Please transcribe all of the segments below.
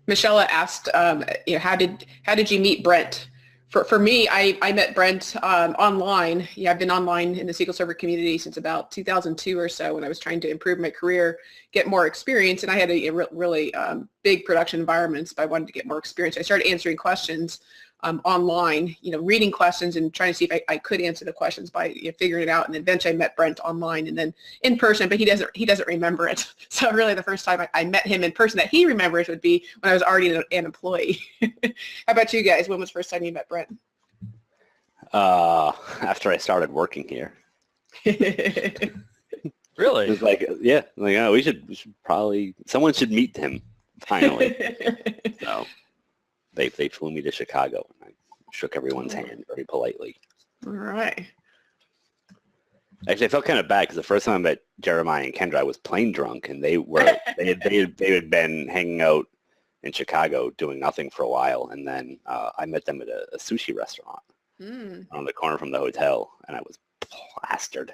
Michelle asked, how did you meet Brent? For me, I met Brent online. Yeah, I've been online in the SQL Server community since about 2002 or so when I was trying to improve my career, get more experience, and I had a really big production environments, but I wanted to get more experience. I started answering questions online, reading questions and trying to see if I could answer the questions by figuring it out. And eventually I met Brent online and then in person, but he doesn't remember it. So really the first time I met him in person that he remembers would be when I was already an employee. How about you guys? When was the first time you met Brent? After I started working here. Really? It was like, yeah, like, oh, we should probably, someone should meet him finally. So they flew me to Chicago and I shook everyone's hand very politely. All right. Actually, I felt kind of bad because the first time I met Jeremiah and Kendra, I was plain drunk, and they had been hanging out in Chicago doing nothing for a while, and then I met them at a sushi restaurant on the corner from the hotel, and I was plastered,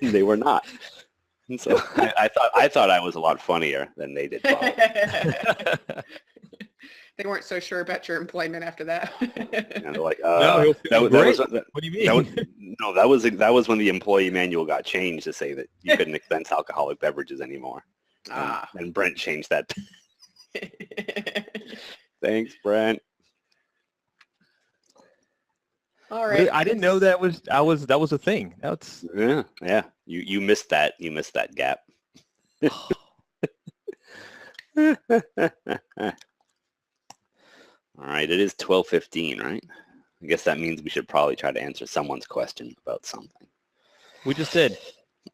and they were not. And so I thought I was a lot funnier than they did. They weren't so sure about your employment after that. And they're like, no, what do you mean? That was when the employee manual got changed to say that you couldn't expense alcoholic beverages anymore. And Brent changed that. Thanks, Brent. All right. Really? I didn't know that was a thing. That's yeah. You missed that. You missed that gap. All right, it is 12:15, right? I guess that means we should probably try to answer someone's question about something. We just did.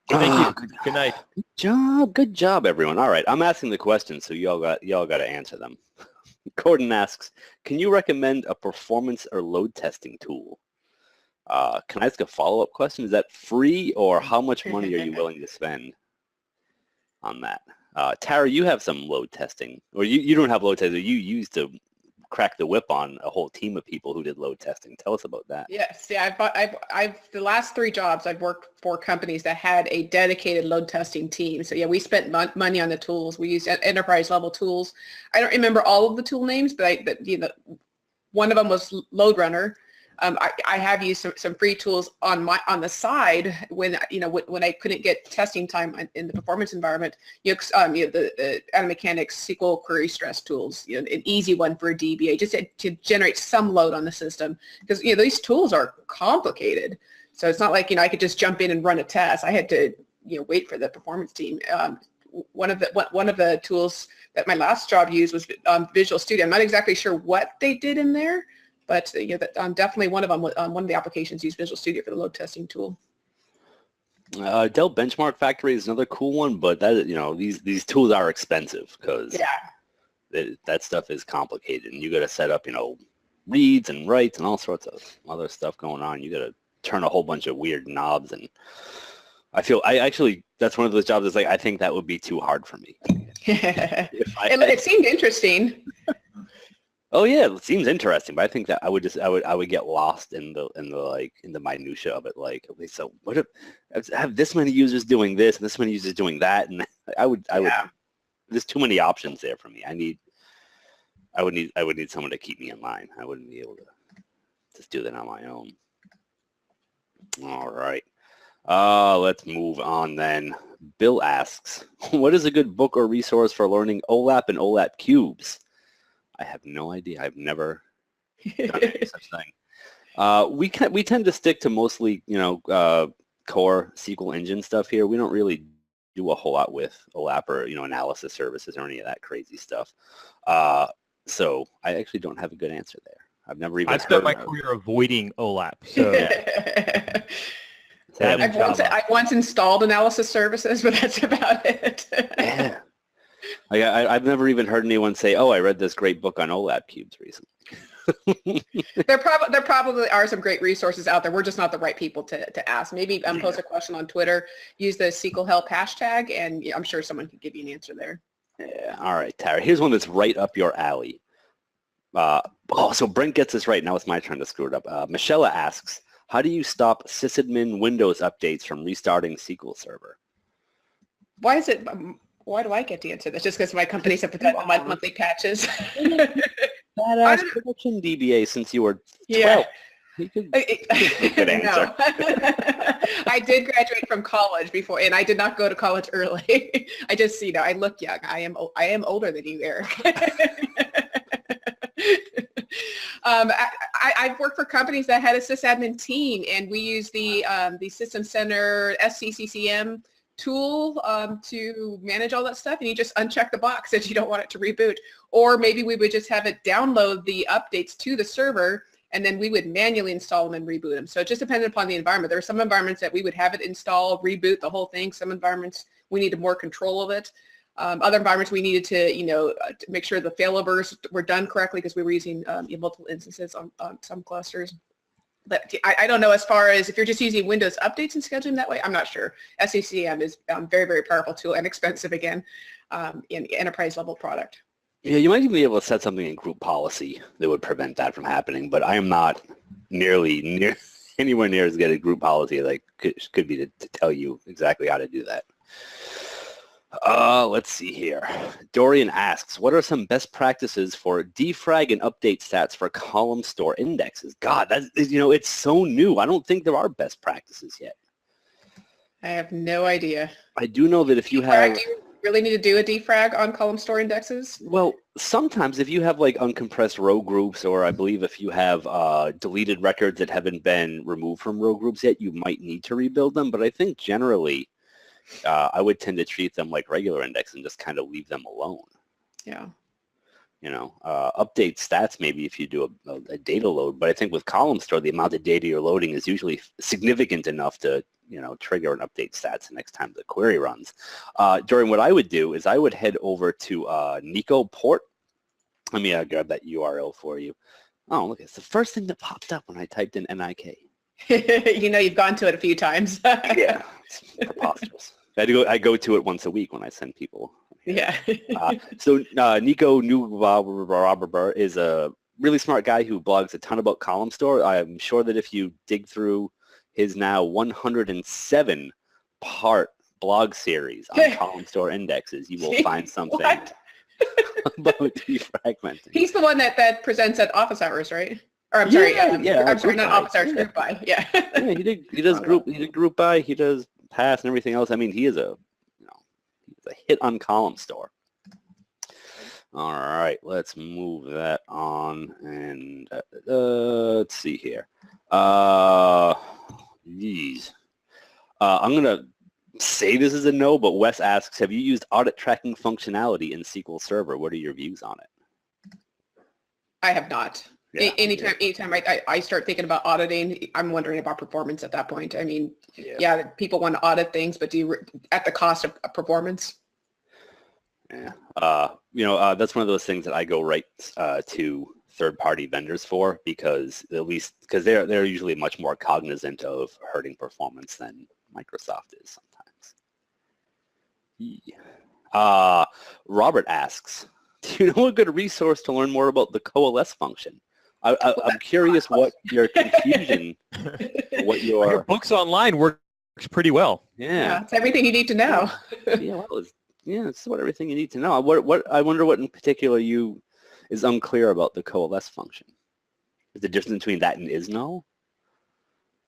Thank you. Good night. Good job, everyone. All right, I'm asking the questions, so y'all got to answer them. Gordon asks, can you recommend a performance or load testing tool? Can I ask a follow-up question? Is that free, or how much money are you willing to spend on that? Tara, you have some load testing, or you don't have load testing. You used to crack the whip on a whole team of people who did load testing. Tell us about that. Yes, yeah, I've the last 3 jobs I've worked for companies that had a dedicated load testing team. So yeah, we spent money on the tools. We used enterprise level tools. I don't remember all of the tool names, but one of them was Load Runner. I have used some free tools on the side when I couldn't get testing time in the performance environment. The Atom Mechanics SQL query stress tools, an easy one for a DBA, just to generate some load on the system, because these tools are complicated. So it's not like I could just jump in and run a test. I had to wait for the performance team. One of the tools that my last job used was Visual Studio. I'm not exactly sure what they did in there, but definitely one of them. One of the applications used Visual Studio for the load testing tool. Dell Benchmark Factory is another cool one, but that these tools are expensive because that stuff is complicated, and you got to set up reads and writes and all sorts of other stuff going on. You got to turn a whole bunch of weird knobs, and I actually that's one of those jobs that's like I think that would be too hard for me. It seemed interesting. Oh yeah, it seems interesting, but I think that I would get lost in the minutia of it. Like, okay, so what if I have this many users doing this and this many users doing that, and I would there's too many options there for me. I would need someone to keep me in line. I wouldn't be able to just do that on my own. All right, let's move on then. Bill asks, what is a good book or resource for learning OLAP and OLAP cubes? I have no idea. I've never done any such thing. We tend to stick to mostly, core SQL engine stuff here. We don't really do a whole lot with OLAP or, analysis services or any of that crazy stuff. So I actually don't have a good answer there. I've never even. I've spent my career avoiding OLAP. So I've once installed analysis services, but that's about it. Yeah. I've never even heard anyone say, "Oh, I read this great book on OLAP cubes recently." There probably are some great resources out there. We're just not the right people to ask. Maybe post a question on Twitter, use the SQL help hashtag, and I'm sure someone can give you an answer there. Yeah. All right, Tara. Here's one that's right up your alley. So Brent gets this right. Now it's my turn to screw it up. Michelle asks, how do you stop sysadmin Windows updates from restarting SQL Server? Why is it? Why do I get to answer this? Just because my companies have put that on my monthly patches. Badass production DBA since you were 12. Yeah. You could good answer. No. I did graduate from college before, and I did not go to college early. I just, I look young. I am older than you, Eric. I've worked for companies that had a sysadmin team, and we use the System Center SCCM tool to manage all that stuff, and you just uncheck the box that you don't want it to reboot. Or maybe we would just have it download the updates to the server, and then we would manually install them and reboot them. So it just depended upon the environment. There are some environments that we would have it install, reboot the whole thing. Some environments we needed more control of it. Other environments we needed to, to make sure the failovers were done correctly because we were using multiple instances on some clusters. But I don't know, as far as if you're just using Windows updates and scheduling that way, I'm not sure. SCCM is very, very powerful tool and expensive again in enterprise level product. Yeah, you might even be able to set something in group policy that would prevent that from happening, but I am not anywhere near as good at group policy as I could be to tell you exactly how to do that. Let's see here. Dorian asks, what are some best practices for defrag and update stats for Columnstore indexes? God, that's, it's so new. I don't think there are best practices yet. I have no idea. I do know that if you have... Do you really need to do a defrag on Columnstore indexes? Well, sometimes if you have like uncompressed row groups, or I believe if you have deleted records that haven't been removed from row groups yet, you might need to rebuild them. But I think generally I would tend to treat them like regular index and just kind of leave them alone. Yeah. Update stats maybe if you do a data load, but I think with Columnstore, the amount of data you're loading is usually significant enough to, trigger an update stats the next time the query runs. During what I would do is I would head over to Nico port. Let me grab that URL for you. Oh, look, it's the first thing that popped up when I typed in NIK. You've gone to it a few times. Yeah, it's preposterous. I go to it once a week when I send people. Yeah. So Nico Nubaber is a really smart guy who blogs a ton about Columnstore. I'm sure that if you dig through his now 107-part blog series on Columnstore indexes, you will find something about defragmenting. He's the one that presents at office hours, right? Or I'm sorry, I'm sorry, not office hours, group buy. Yeah. Yeah, he does group buy, he does pass and everything else. I mean, he is a hit on Columnstore. All right, let's move that on, and let's see here. I'm gonna say this is a no, but Wes asks, have you used audit tracking functionality in SQL Server? What are your views on it? I have not. Yeah, anytime I start thinking about auditing, I'm wondering about performance at that point. I mean, yeah people want to audit things, but do you at the cost of performance? Yeah, that's one of those things that I go right to third-party vendors for, because they're usually much more cognizant of hurting performance than Microsoft is sometimes. Yeah. Robert asks, do you know a good resource to learn more about the coalesce function? I'm curious what your confusion, your books online works pretty well. Yeah, it's everything you need to know. It's what everything you need to know. What I wonder what in particular is unclear about the coalesce function. Is the difference between that and is null?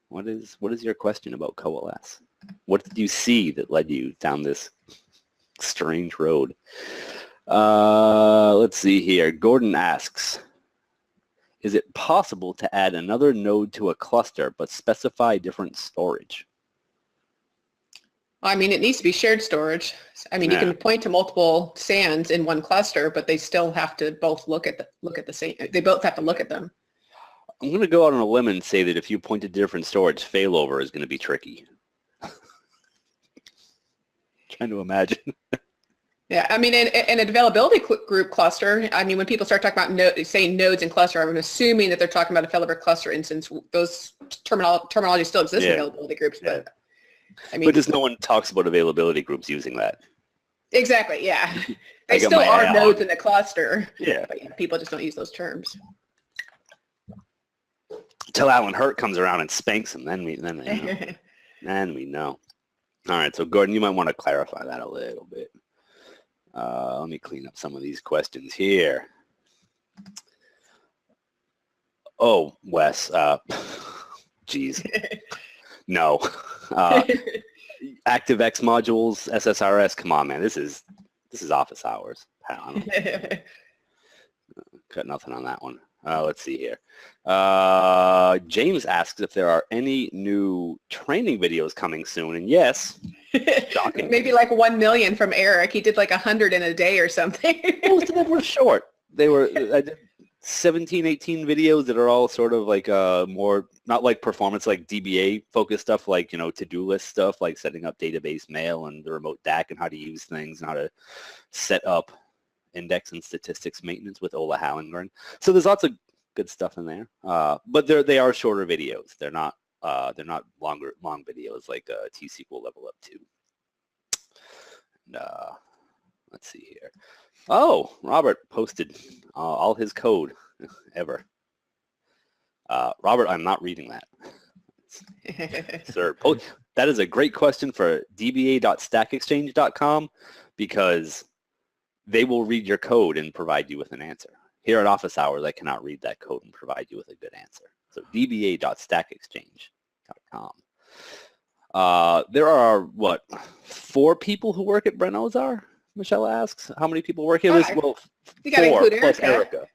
What is your question about coalesce? What did you see that led you down this strange road? Let's see here. Gordon asks, is it possible to add another node to a cluster but specify different storage? I mean, it needs to be shared storage. I mean, you can point to multiple SANs in one cluster, but they still have to both look at the same. They both have to look at them. I'm going to go out on a limb and say that if you point to different storage, failover is going to be tricky. Trying to imagine. Yeah, I mean, in an availability group cluster, I mean, when people start talking about saying nodes in cluster, I'm assuming that they're talking about a failover cluster instance. Those terminology still exists in availability groups, but I mean, but just no one talks about availability groups using that. Exactly. Yeah, they still are nodes in the cluster. Yeah, but people just don't use those terms. Until Alan Hurt comes around and spanks them, then we know. All right, so Gordon, you might want to clarify that a little bit. Let me clean up some of these questions here. Oh, Wes, geez, no. ActiveX modules, SSRS, come on, man, this is office hours. Pal, got nothing on that one. Let's see here. James asks if there are any new training videos coming soon, and yes, shocking. Maybe like 1 million from Eric. He did like 100 in a day or something. Most of them were short. They were, I did 17, 18 videos that are all sort of like more, not like performance, like DBA focused stuff, like, you know, to-do list stuff, like setting up database mail and the remote DAC and how to use things and how to set up index and statistics maintenance with Ola Hallengren. So there's lots of good stuff in there, but they are shorter videos. They're not long videos like T-SQL Level Up 2. And, let's see here. Oh, Robert posted all his code ever. Robert, I'm not reading that. Sir, that is a great question for dba.stackexchange.com because they will read your code and provide you with an answer. Here at Office Hours, I cannot read that code and provide you with a good answer. So dba.stackexchange.com. There are, what, 4 people who work at Brent Ozar? Michelle asks, how many people work here? Well, you got to 4 include plus Erica. Erica.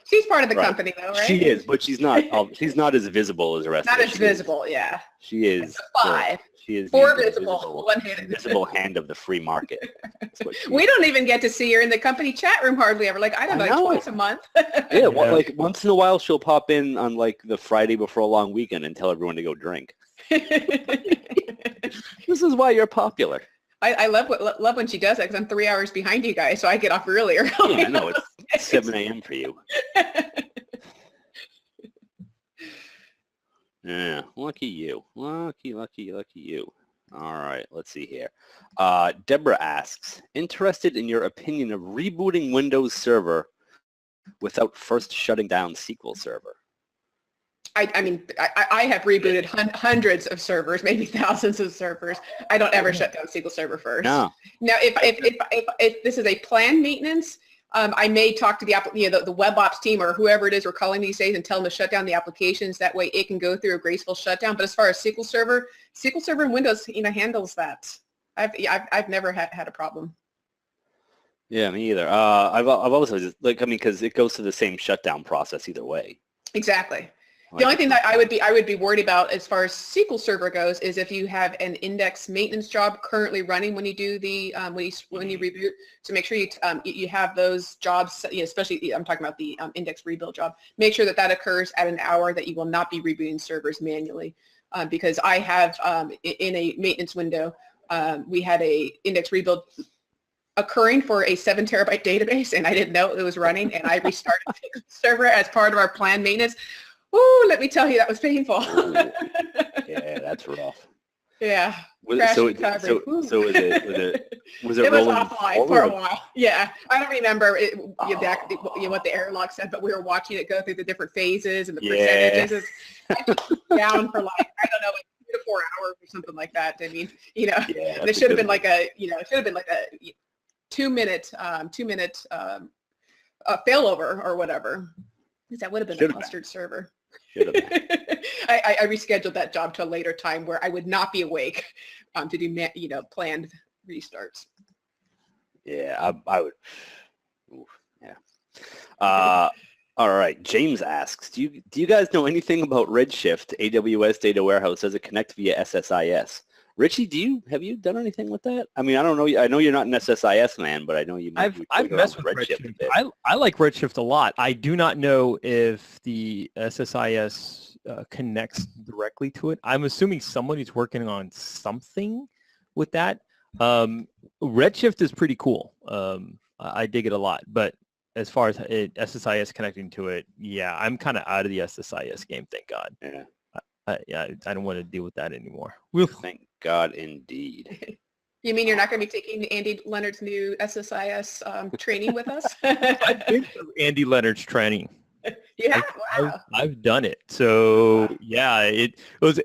She's part of the company, though, right? She is, but she's not. She's not as visible as the rest. Not of as visible, yeah. She is 5. She is 4 visible, 1 hidden. Visible hand of the free market. We don't even get to see her in the company chat room hardly ever. Like, I don't know, twice a month. Yeah, well, like once in a while she'll pop in on like the Friday before a long weekend and tell everyone to go drink. This is why you're popular. I love when she does that because I'm 3 hours behind you guys, so I get off really early. Yeah, I know, it's 7 a.m. for you. Yeah, lucky you. Lucky you. All right, let's see here. Deborah asks, interested in your opinion of rebooting Windows Server without first shutting down SQL Server? I mean, I have rebooted hundreds of servers, maybe thousands of servers. I don't ever shut down SQL Server first. No. Now, if this is a planned maintenance, I may talk to the web ops team or whoever it is we're calling these days and tell them to shut down the applications. That way it can go through a graceful shutdown. But as far as SQL Server in Windows, handles that. I've never had a problem. Yeah, me either. I've also just because it goes through the same shutdown process either way. Exactly. The only thing that I would be worried about as far as SQL Server goes is if you have an index maintenance job currently running when you do the when you reboot. So make sure you have those jobs, especially I'm talking about the index rebuild job. Make sure that occurs at an hour that you will not be rebooting servers manually, because I have in a maintenance window we had a index rebuild occurring for a 7 terabyte database, and I didn't know it was running, and I restarted the server as part of our planned maintenance. Ooh, let me tell you, that was painful. Yeah, that's rough. Yeah. Was it it was offline for a while. Yeah, I don't remember exactly what the error log said, but we were watching it go through the different phases and the percentages. Down for like 2 to 4 hours or something like that. I mean, it should have been like a 2-minute failover or whatever. Because that would have been a clustered server. I rescheduled that job to a later time where I would not be awake to do planned restarts. Yeah, I would. Oof, yeah. All right. James asks, do you guys know anything about Redshift AWS Data Warehouse? Does it connect via SSIS? Richie, have you done anything with that? I mean, I don't know. I know you're not an SSIS man, but I know you. I've messed with Redshift. I like Redshift a lot. I do not know if the SSIS connects directly to it. I'm assuming somebody's working on something with that. Redshift is pretty cool. I dig it a lot. But as far as SSIS connecting to it, yeah, I'm kind of out of the SSIS game. Thank God. Yeah. I don't want to deal with that anymore. Thank God, indeed. You mean you're not going to be taking Andy Leonard's new SSIS training with us? I've been through Andy Leonard's training. Yeah, wow. I've done it. So yeah, he was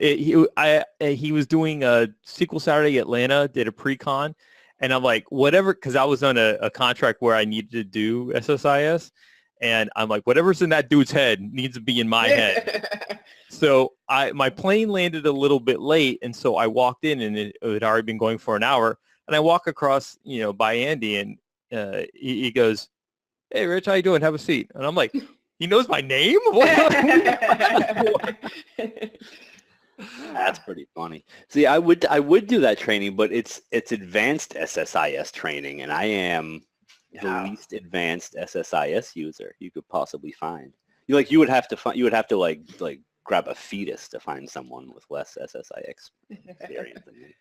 doing a SQL Saturday Atlanta, did a pre-con, And I'm like, whatever, because I was on a contract where I needed to do SSIS. And I'm like, whatever's in that dude's head needs to be in my head. So my plane landed a little bit late. And so I walked in and it had already been going for an hour. And I walk across, by Andy and he goes, "Hey, Rich, how you doing? Have a seat." And I'm like, he knows my name? That's pretty funny. See, I would do that training, but it's advanced SSIS training, and I am the least advanced SSIS user you could possibly find. You would have to like grab a fetus to find someone with less SSIS experience than me.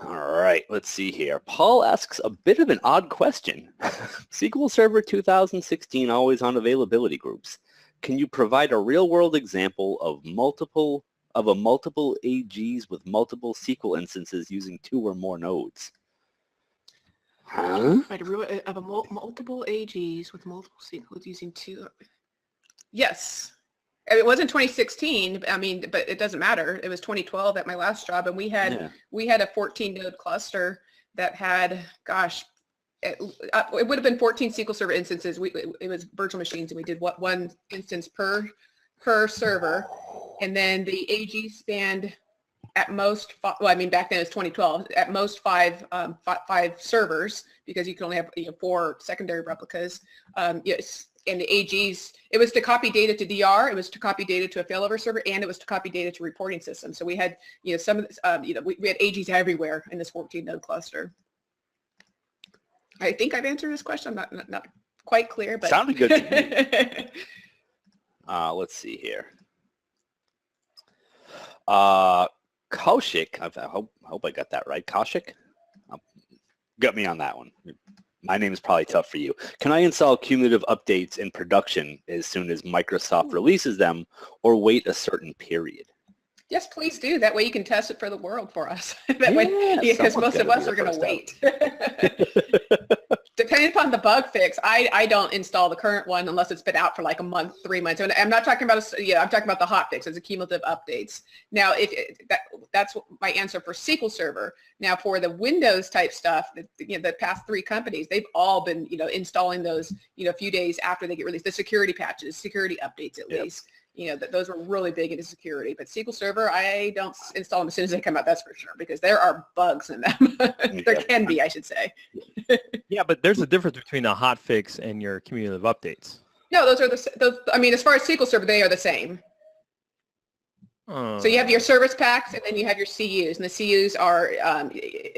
All right, let's see here. Paul asks a bit of an odd question. SQL Server 2016 always on availability groups. Can you provide a real-world example of a multiple AGs with multiple SQL instances using 2 or more nodes? Huh? Multiple AGs with multiple SQLs using 2. Yes. It wasn't 2016. I mean, but it doesn't matter. It was 2012 at my last job, and we had a 14-node cluster that had, gosh, it would have been 14 SQL Server instances. It was virtual machines, and we did one instance per server, and then the AG spanned at most. Well, I mean, back then it was 2012. At most five servers, because you can only have 4 secondary replicas. Yes, and the AGs, it was to copy data to DR, it was to copy data to a failover server, and it was to copy data to reporting systems. So we had some of this, we had AGs everywhere in this 14-node cluster. I think I've answered this question. I'm not quite clear, but sounded good to me. Let's see here. Kaushik, I hope I got that right. Kaushik, got me on that one. My name is probably tough for you. Can I install cumulative updates in production as soon as Microsoft releases them, or wait a certain period? Yes, please do. That way you can test it for the world for us. Because most of us are going to wait. Depending upon the bug fix, I don't install the current one unless it's been out for like a month, 3 months. And I'm not talking about I'm talking about the hot fix as a cumulative updates. Now, that's my answer for SQL Server. Now, for the Windows type stuff, the past 3 companies, they've all been installing those a few days after they get released. The security patches, security updates at least. Those were really big into security. But SQL Server, I don't install them as soon as they come out, that's for sure, because there are bugs in them. There can be, I should say. Yeah, but there's a difference between a hotfix and your cumulative updates. No, those are I mean, as far as SQL Server, they are the same. So you have your service packs, and then you have your CUs, and the CUs are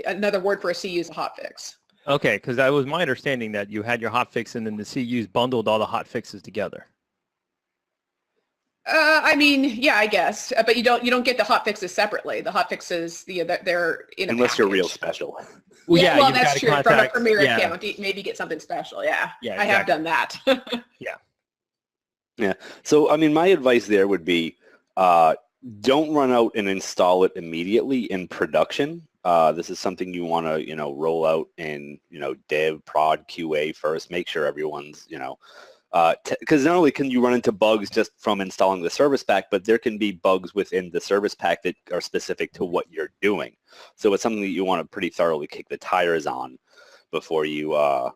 another word for a CU is a hotfix. Okay, because that was my understanding that you had your hotfix, and then the CUs bundled all the hotfixes together. I mean, yeah, I guess, but you don't get the hotfixes separately. The hotfixes, they're in a unless package. You're real special. Well, that's true. From a Premier account, maybe get something special. Yeah, exactly. I have done that. Yeah. So, I mean, my advice there would be don't run out and install it immediately in production. This is something you want to, roll out in, dev, prod, QA first. Make sure everyone's, because not only can you run into bugs just from installing the service pack, but there can be bugs within the service pack that are specific to what you're doing. So it's something that you want to pretty thoroughly kick the tires on before you, go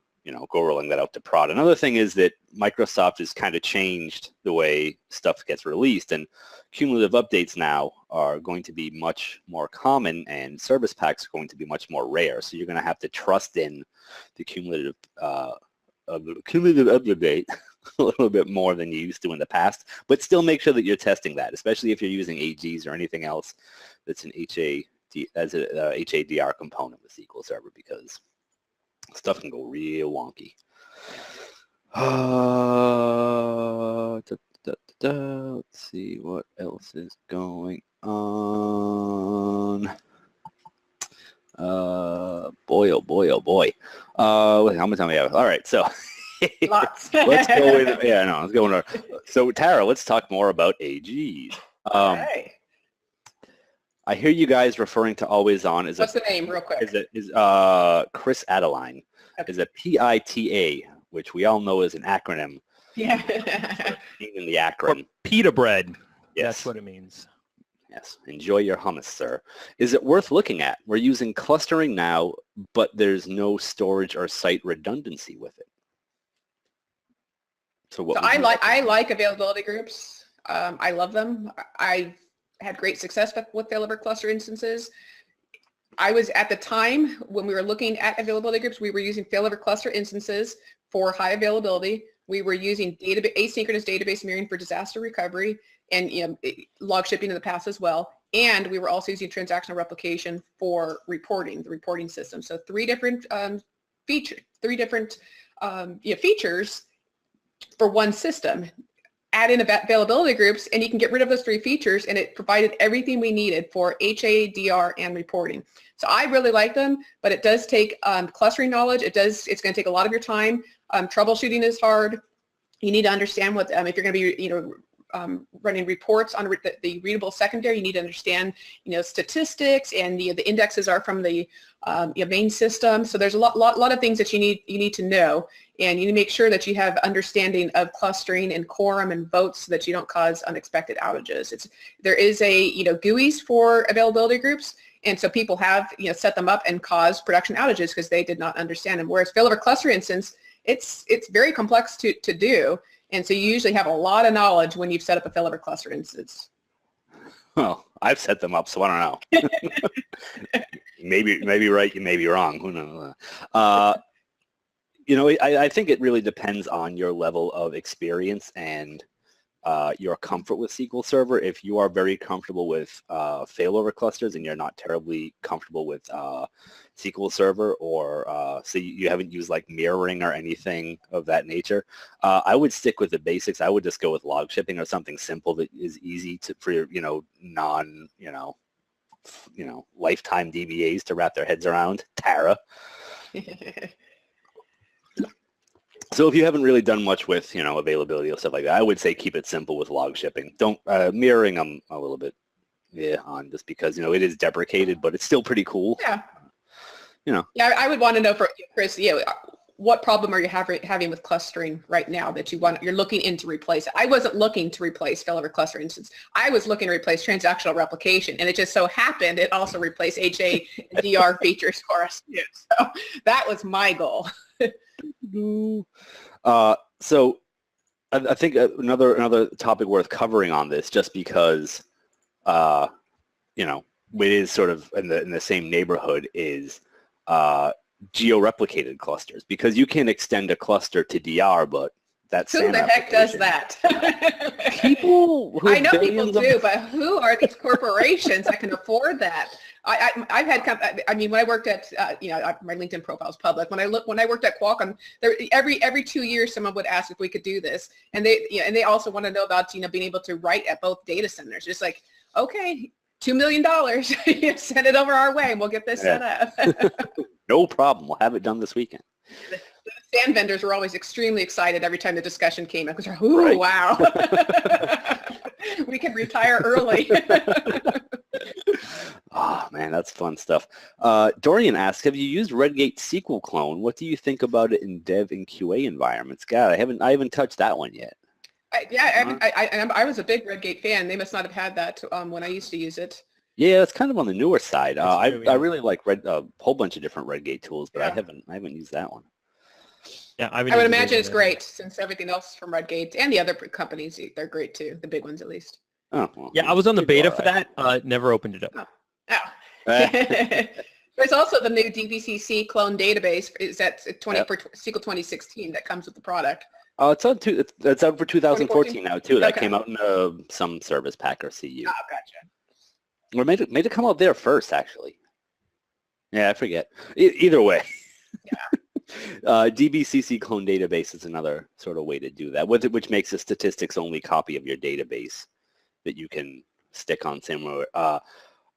rolling that out to prod. Another thing is that Microsoft has kind of changed the way stuff gets released, and cumulative updates now are going to be much more common, and service packs are going to be much more rare. So you're going to have to trust in the cumulative update a little bit more than you used to in the past, but still make sure that you're testing that, especially if you're using AGs or anything else that's an HADR component with SQL Server, because stuff can go real wonky. Let's see what else is going on. Boy, oh boy, oh boy. How much time we have? All right, so Lots. Let's go with let's go in. So Tara, let's talk more about AGs. Okay. I hear you guys referring to always on as what's the name, real quick? Is Chris Adeline is a PITA, which we all know is an acronym. Yeah. In the acronym. Pita bread. Yes. That's what it means. Yes, enjoy your hummus, sir. Is it worth looking at? We're using clustering now, but there's no storage or site redundancy with it. So what? So I like availability groups. I love them. I've had great success with failover cluster instances. I was at the time when we were looking at availability groups, we were using failover cluster instances for high availability. We were using asynchronous database mirroring for disaster recovery and log shipping in the past as well. And we were also using transactional replication for reporting, the reporting system. So three different features for one system. Add in availability groups and you can get rid of those three features, and it provided everything we needed for HA, DR, and reporting. So I really like them, but it does take clustering knowledge. It's going to take a lot of your time. Troubleshooting is hard. You need to understand what, if you're going to be, running reports on the readable secondary, you need to understand, statistics, and the indexes are from the main system. So there's a lot of things that you need to know, and you need to make sure that you have understanding of clustering and quorum and votes so that you don't cause unexpected outages. There is a GUIs for availability groups, and so people have set them up and caused production outages because they did not understand them. Whereas failover cluster instance, it's very complex to do. And so you usually have a lot of knowledge when you've set up a failover cluster instance. Well, I've set them up, so I don't know. maybe right, you may be wrong. Who knows? I think it really depends on your level of experience and your comfort with SQL Server. If you are very comfortable with failover clusters and you're not terribly comfortable with SQL Server, or so you haven't used like mirroring or anything of that nature, I would stick with the basics. I would just go with log shipping or something simple that is easy for non lifetime DBAs to wrap their heads around. Tara. So if you haven't really done much with, availability or stuff like that, I would say keep it simple with log shipping. Don't mirroring them a little bit, on just because, it is deprecated, but it's still pretty cool. Yeah. Yeah, I would want to know, for Chris, what problem are you having with clustering right now that you're looking into replace? I wasn't looking to replace failover cluster instance. I was looking to replace transactional replication, and it just so happened it also replaced HA and DR features for us too. So that was my goal. So I think another topic worth covering on this, just because it is sort of in the same neighborhood, is geo-replicated clusters, because you can extend a cluster to DR, but that's who the heck does that? People who I know people do, but who are these corporations that can afford that? I've had, when I worked at, my LinkedIn profile is public. When I worked at Qualcomm, every 2 years someone would ask if we could do this, and they also want to know about being able to write at both data centers. Just like, okay, $2 million, send it over our way, and we'll get this set up. No problem. We'll have it done this weekend. The SAN vendors were always extremely excited every time the discussion came up, because ooh, right. Wow, we can retire early. Oh man, that's fun stuff. Dorian asks, have you used Redgate SQL clone? What do you think about it in dev and QA environments? God, I haven't touched that one yet. I was a big Redgate fan. They must not have had that when I used to use it. Yeah, it's kind of on the newer side. I really like a whole bunch of different Redgate tools, but yeah. I haven't used that one. Yeah, I would imagine it's great, since everything else from Redgate and the other companies, they're great too, the big ones at least. Oh, well, yeah, I was on the beta for that. Never opened it up. There's also the new DBCC clone database. Is that for SQL 2016 that comes with the product? Oh, it's out for 2014 now too. That came out in some service pack or CU. Oh, gotcha. Or made it come out there first, actually. Yeah, I forget. Either way. Yeah. DBCC clone database is another sort of way to do that, which makes a statistics-only copy of your database that you can stick on somewhere. I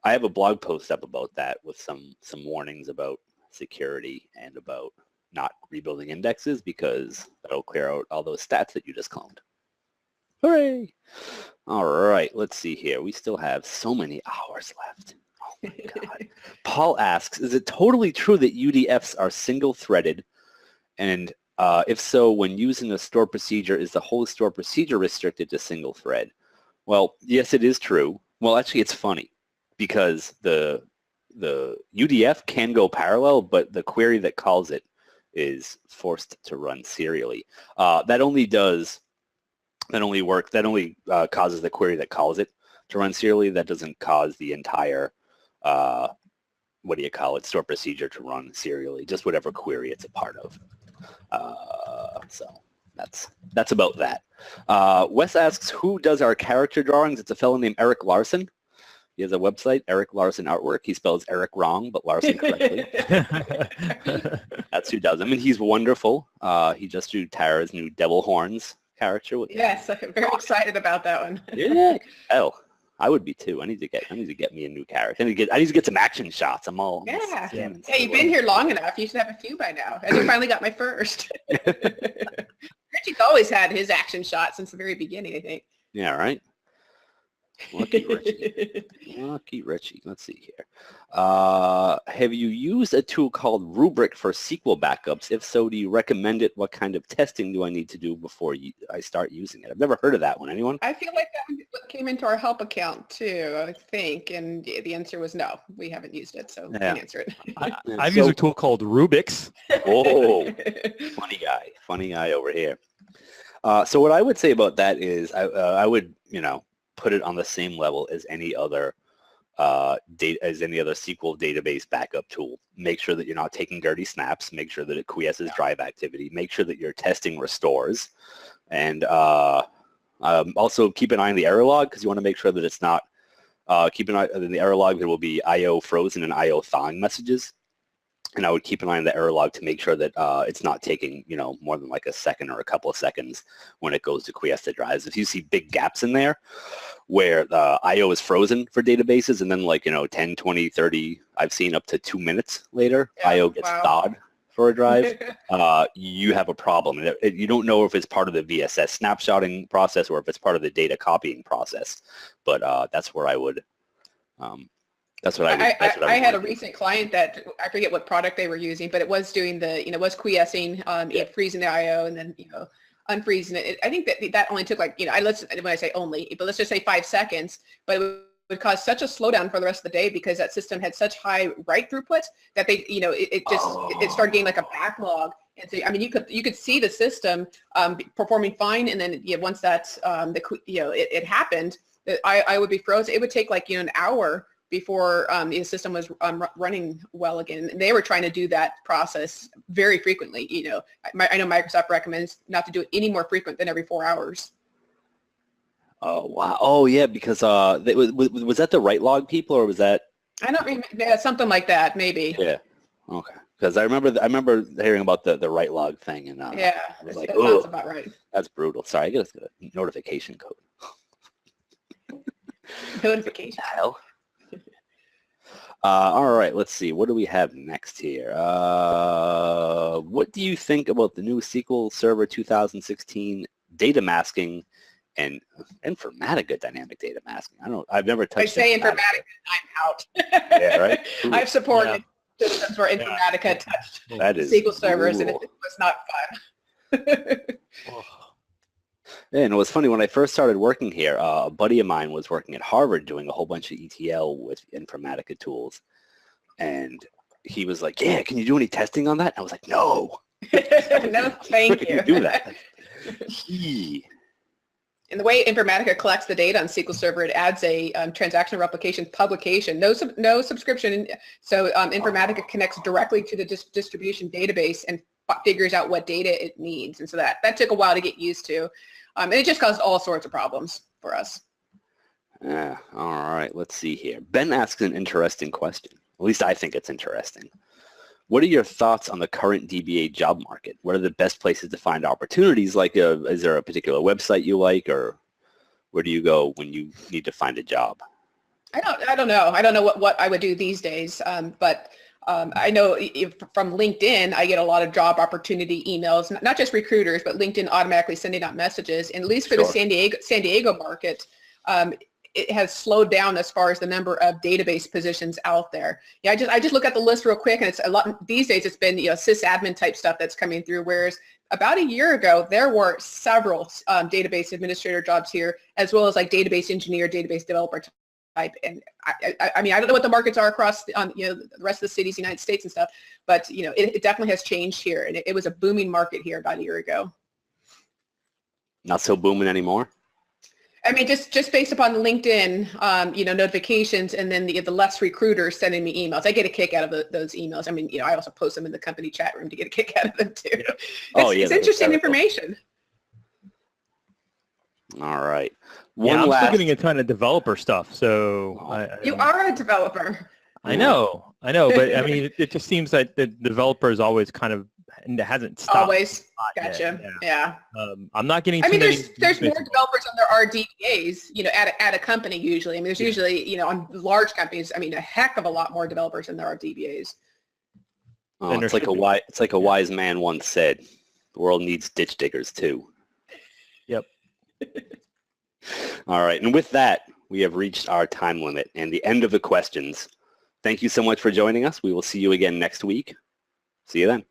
have a blog post up about that with some warnings about security and about not rebuilding indexes, because that'll clear out all those stats that you just cloned. Hooray! All right, let's see here. We still have so many hours left. Oh my God. Paul asks, is it totally true that UDFs are single-threaded? And if so, when using a store procedure, is the whole store procedure restricted to single thread? Well, yes, it is true. Well, actually, it's funny because the UDF can go parallel, but the query that calls it is forced to run serially. That only causes the query that calls it to run serially. That doesn't cause the entire store procedure to run serially. Just whatever query it's a part of. So that's about that. Wes asks, who does our character drawings? It's a fellow named Eric Larson. He has a website, Eric Larson Artwork. He spells Eric wrong, but Larson correctly. That's who does them, and he's wonderful. He just drew Tara's new Devil Horns character. Yes, I'm very excited about that one. Yeah, hell, I would be too. I need to get me a new character. I need to get some action shots. I'm all yeah. Hey, you've been here long enough. You should have a few by now. I just finally got my first. Richie's always had his action shot since the very beginning, I think. Yeah, right. Lucky Richie. Lucky Richie. Let's see here. Have you used a tool called Rubric for SQL backups? If so, do you recommend it? What kind of testing do I need to do before I start using it? I've never heard of that one. Anyone? I feel like that came into our help account too, I think, and the answer was no. We haven't used it, so we can answer it. I've used a tool called Rubix. Oh, funny guy over here. So what I would say about that is I would, put it on the same level as any other SQL database backup tool. Make sure that you're not taking dirty snaps. Make sure that it quiesces drive activity. Make sure that your testing restores, and also keep an eye on the error log, because you want to make sure that it's not. Keep an eye in the error log. There will be IO frozen and IO thawing messages. And I would keep an eye on the error log to make sure that it's not taking, more than like a second or a couple of seconds when it goes to quiesce the drives. If you see big gaps in there where the IO is frozen for databases, and then 10, 20, 30, I've seen up to 2 minutes later, IO gets thawed for a drive, you have a problem. And you don't know if it's part of the VSS snapshotting process or if it's part of the data copying process. But that's where I would... I had a recent client that I forget what product they were using, but it was doing was quiescing, freezing the IO, and then unfreezing it. I think that only took when I say only, but let's just say 5 seconds. But it would cause such a slowdown for the rest of the day because that system had such high write throughput that they it started getting like a backlog. And so you could see the system performing fine, and then once that's it happened, I would be frozen. It would take an hour before the system was running well again. And they were trying to do that process very frequently. I know Microsoft recommends not to do it any more frequent than every 4 hours. Oh, wow. Oh, yeah, because was that the write log people, or was that? I don't remember. Yeah, something like that, maybe. Yeah. Okay. Because I remember hearing about the write log thing, and yeah, I was like, that sounds about right. That's brutal. Sorry, I get a notification code. Notification. Hell. All right, let's see. What do we have next here? What do you think about the new SQL Server 2016 data masking and Informatica dynamic data masking? I've never touched. I say Informatica, I'm out. Yeah, right. I've supported systems where Informatica touched SQL servers, and it was not fun. Yeah, and it was funny, when I first started working here, a buddy of mine was working at Harvard doing a whole bunch of ETL with Informatica tools. And he was like, yeah, can you do any testing on that? And I was like, no. No, thank you. Do that. And the way Informatica collects the data on SQL Server, it adds a transactional replication publication, no subscription. So Informatica connects directly to the distribution database and figures out what data it needs. And so that took a while to get used to. And it just caused all sorts of problems for us. Yeah, all right, let's see here. Ben asks an interesting question. At least I think it's interesting. What are your thoughts on the current DBA job market? What are the best places to find opportunities? Is there a particular website you like, or where do you go when you need to find a job? I don't know. I don't know what I would do these days, but I know from LinkedIn, I get a lot of job opportunity emails, not just recruiters, but LinkedIn automatically sending out messages. And at least for the San Diego market, it has slowed down as far as the number of database positions out there. Yeah, I just look at the list real quick, and it's a lot these days. It's been sysadmin type stuff that's coming through. Whereas about a year ago, there were several database administrator jobs here, as well as like database engineer, database developer And I mean, I don't know what the markets are across on the rest of the cities, United States and stuff, but it definitely has changed here, and it was a booming market here about a year ago. Not so booming anymore. I mean, just based upon the LinkedIn, notifications, and then the less recruiters sending me emails. I get a kick out of those emails. I mean, I also post them in the company chat room to get a kick out of them too. It's interesting information. All right. I'm still getting a ton of developer stuff. So you are a developer. I know, but I mean, it just seems that the developer is always kind of, and it hasn't stopped. Always. Gotcha. Yeah. I'm not getting. I mean, there's more developers than there are DBAs. at a company usually. I mean, there's usually on large companies. I mean, a heck of a lot more developers than there are DBAs. Oh, it's like a wise man once said, "The world needs ditch diggers too." Yep. All right, and with that, we have reached our time limit and the end of the questions. Thank you so much for joining us. We will see you again next week. See you then.